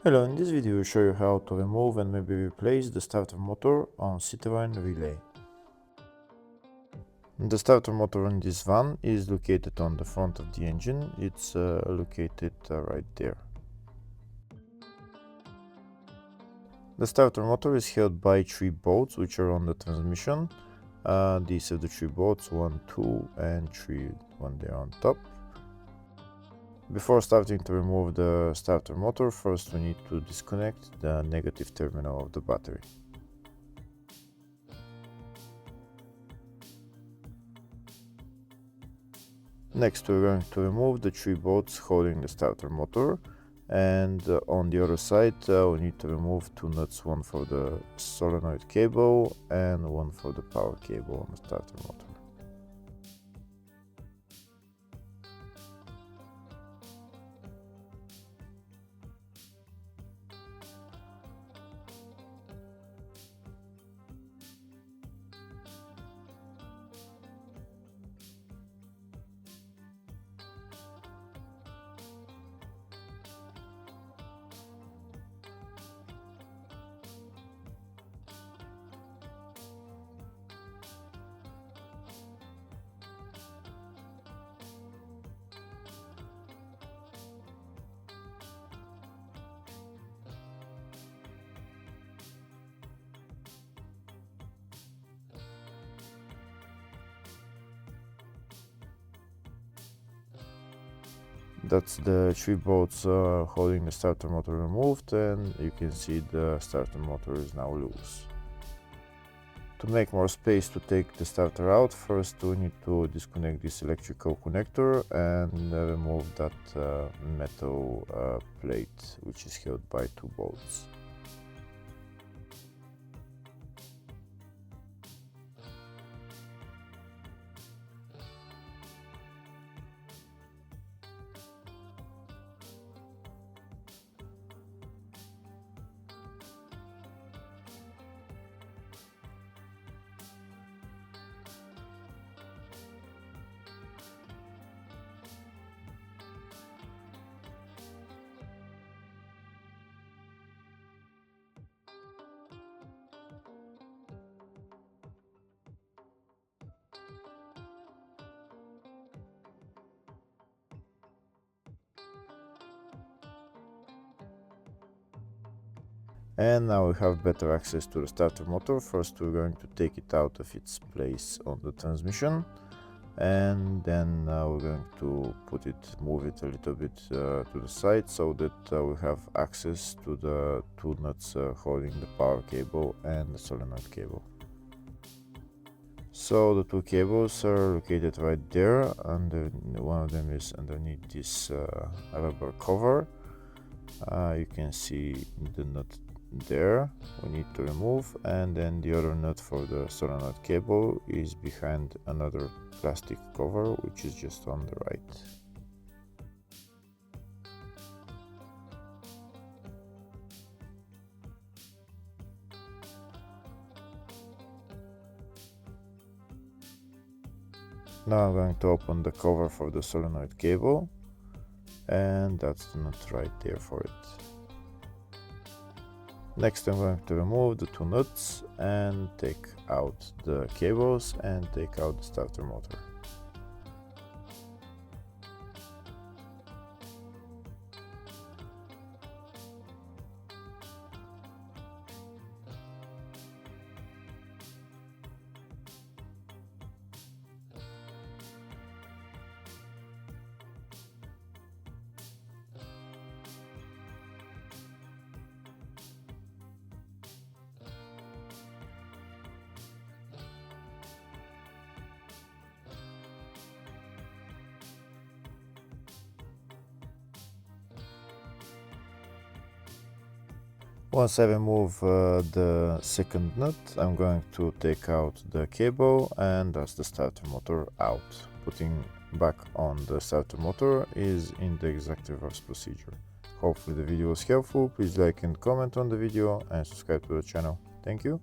Hello, in this video I will show you how to remove and maybe replace the starter motor on Citroen Relay. The starter motor on this van is located on the front of the engine. It's located right there. The starter motor is held by 3 bolts which are on the transmission. These are the 3 bolts, 1, 2 and 3, one there on top. Before starting to remove the starter motor, first we need to disconnect the negative terminal of the battery. Next we're going to remove the 3 bolts holding the starter motor, and on the other side we need to remove 2 nuts, one for the solenoid cable and one for the power cable on the starter motor. That's the 3 bolts holding the starter motor removed, and you can see the starter motor is now loose. To make more space to take the starter out, first we need to disconnect this electrical connector and remove that metal plate which is held by 2 bolts. And now we have better access to the starter motor. First we're going to take it out of its place on the transmission, and then we're going to move it a little bit to the side so that we have access to the 2 nuts holding the power cable and the solenoid cable. So the 2 cables are located right there, and one of them is underneath this rubber cover. You can see the nut there we need to remove, and then the other nut for the solenoid cable is behind another plastic cover which is just on the right. Now I'm going to open the cover for the solenoid cable, and that's the nut right there for it. Next I'm going to remove the 2 nuts and take out the cables and take out the starter motor. Once I remove the second nut, I'm going to take out the cable, and that's the starter motor out. Putting back on the starter motor is in the exact reverse procedure. Hopefully the video was helpful. Please like and comment on the video and subscribe to the channel. Thank you.